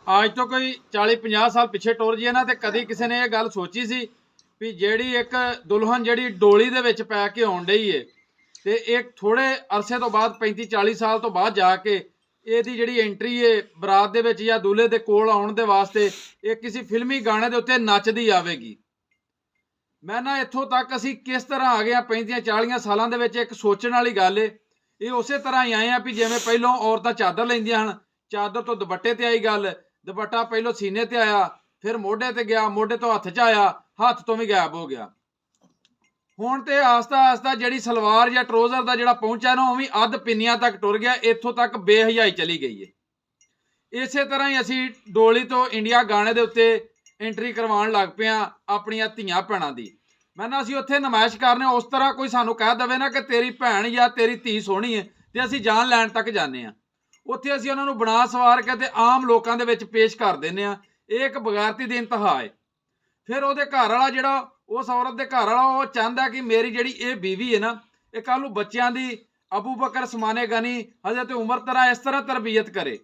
ਅੱਜ ਤੋਂ ਕੋਈ 40-50 ਸਾਲ ਪਿੱਛੇ ਟੁਰ ਜਾਈਏ ਨਾ ਤੇ ਕਦੀ ਕਿਸੇ ਨੇ ਇਹ ਗੱਲ ਸੋਚੀ ਸੀ ਵੀ ਜਿਹੜੀ ਇੱਕ ਦੁਲਹਨ ਜਿਹੜੀ ਡੋਲੀ ਦੇ ਵਿੱਚ ਪੈ ਕੇ ਆਉਣ ਡਈ ਏ ਤੇ ਇਹ ਥੋੜੇ ਅਰਸੇ ਤੋਂ ਬਾਅਦ 35-40 ਸਾਲ ਤੋਂ ਬਾਅਦ ਜਾ ਕੇ ਇਹਦੀ ਜਿਹੜੀ ਐਂਟਰੀ ਏ ਬਰਾਤ ਦੇ ਵਿੱਚ ਜਾਂ ਦੂल्हे ਦੇ ਕੋਲ ਆਉਣ ਦੇ ਵਾਸਤੇ ਇਹ ਕਿਸੇ ਫਿਲਮੀ ਗਾਣੇ ਦੇ ਉੱਤੇ ਨੱਚਦੀ ਆਵੇਗੀ। ਮੈਂ ਨਾ ਇੱਥੋਂ ਤੱਕ ਅਸੀਂ ਕਿਸ ਤਰ੍ਹਾਂ ਆ ਗਏ ਆ 35-40 ਸਾਲਾਂ ਦੇ ਵਿੱਚ ਇੱਕ ਸੋਚਣ ਵਾਲੀ ਗੱਲ ਏ। ਇਹ ਉਸੇ ਤਰ੍ਹਾਂ ਹੀ ਆਏ ਆ ਵੀ ਜਿਵੇਂ ਪਹਿਲਾਂ ਔਰਤਾਂ ਚਾਦਰ ਲੈਂਦੀਆਂ ਹਨ, ਚਾਦਰ ਤੋਂ ਦੁਪੱਟੇ ਤੇ ਆਈ ਗੱਲ, ਦੁਪੱਟਾ ਪਹਿਲਾਂ ਸੀਨੇ ਤੇ ਆਇਆ, ਫਿਰ ਮੋਢੇ ਤੇ ਗਿਆ, ਮੋਢੇ ਤੋਂ ਹੱਥ 'ਚ ਆਇਆ, ਹੱਥ ਤੋਂ ਵੀ ਗਾਇਬ ਹੋ ਗਿਆ। ਹੁਣ ਤੇ ਆਸਤਾ ਆਸਤਾ ਜਿਹੜੀ ਸਲਵਾਰ ਜਾਂ ਟਰੋਜ਼ਰ ਦਾ ਜਿਹੜਾ ਪਹੁੰਚਾ ਨਾ ਉਹ ਵੀ ਅੱਧ ਪਿੰਨੀਆਂ ਤੱਕ ਟੁਰ ਗਿਆ, ਇੱਥੋਂ ਤੱਕ ਬੇਹਯਾਈ ਚਲੀ ਗਈ ਹੈ। ਇਸੇ ਤਰ੍ਹਾਂ ਹੀ ਅਸੀਂ ਡੋਲੀ ਤੋਂ ਇੰਡੀਆ ਗਾਣੇ ਦੇ ਉੱਤੇ ਐਂਟਰੀ ਕਰਵਾਉਣ ਲੱਗ ਪਏ ਹਾਂ ਆਪਣੀਆਂ ਧੀਆਂ ਭੈਣਾਂ ਦੀ। ਮੈਂ ਨਾ ਅਸੀਂ ਉੱਥੇ ਨਮਾਇਸ਼ ਕਰਨੇ ਉਸ ਤਰ੍ਹਾਂ ਕੋਈ ਸਾਨੂੰ ਕਹਿ ਦੇਵੇ ਨਾ ਕਿ ਤੇਰੀ ਭੈਣ ਜਾਂ ਤੇਰੀ ਧੀ ਸੋਹਣੀ ਹੈ ਤੇ ਅਸੀਂ ਜਾਨ ਲੈਣ ਤੱਕ ਜਾਂਦੇ ਹਾਂ। ਉੱਥੇ ਅਸੀਂ ਉਹਨਾਂ ਨੂੰ ਬਣਾ ਸਵਾਰ ਕੇ ਤੇ ਆਮ ਲੋਕਾਂ ਦੇ ਵਿੱਚ ਪੇਸ਼ ਕਰ ਦਿੰਦੇ ਹਾਂ। ਇਹ ਇੱਕ ਬਗੈਰਤੀ ਦੀ ਇੰਤਹਾ ਹੈ। ਫਿਰ ਉਹਦੇ ਘਰ ਵਾਲਾ ਜਿਹੜਾ ਉਸ ਔਰਤ ਦੇ ਘਰ ਵਾਲਾ ਉਹ ਚਾਹੁੰਦਾ ਕਿ ਮੇਰੀ ਜਿਹੜੀ ਇਹ ਬੀਵੀ ਹੈ ਨਾ ਇਹ ਕੱਲ੍ਹ ਨੂੰ ਬੱਚਿਆਂ ਦੀ ਅਬੂ ਬਕਰ ਸਮਾਨੇ ਗਨੀ ਹਜ਼ਰਤ ਉਮਰ ਤਰ੍ਹਾਂ ਇਸ ਤਰ੍ਹਾਂ ਤਰਬੀਅਤ ਕਰੇ।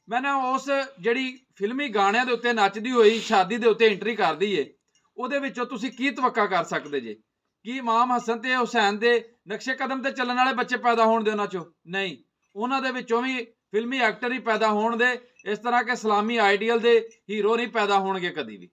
ਮੈਂ ਨਾ ਉਸ ਜਿਹੜੀ ਫਿਲਮੀ ਗਾਣਿਆਂ ਦੇ ਉੱਤੇ ਨੱਚਦੀ ਹੋਈ ਸ਼ਾਦੀ ਦੇ ਉੱਤੇ ਐਂਟਰੀ ਕਰਦੀ ਏ ਉਹਦੇ ਵਿੱਚੋਂ ਤੁਸੀਂ ਕੀ ਤਵੱਕਾ ਕਰ ਸਕਦੇ ਜੇ? ਕੀ ਇਮਾਮ ਹਸਨ ਤੇ ਹੁਸੈਨ ਦੇ ਨਕਸ਼ੇ ਕਦਮ ਤੇ ਚੱਲਣ ਵਾਲੇ ਬੱਚੇ ਪੈਦਾ ਹੋਣ ਦੇ ਉਹਨਾਂ ਚੋਂ? ਨਹੀਂ, ਉਹਨਾਂ ਦੇ ਵਿੱਚੋਂ ਵੀ ਫਿਲਮੀ ਐਕਟਰ ਹੀ ਪੈਦਾ ਹੋਣ ਦੇ। ਇਸ ਤਰ੍ਹਾਂ ਕਿ ਇਸਲਾਮੀ ਆਈਡੀਅਲ ਦੇ ਹੀਰੋ ਨਹੀਂ ਪੈਦਾ ਹੋਣਗੇ ਕਦੀ ਵੀ।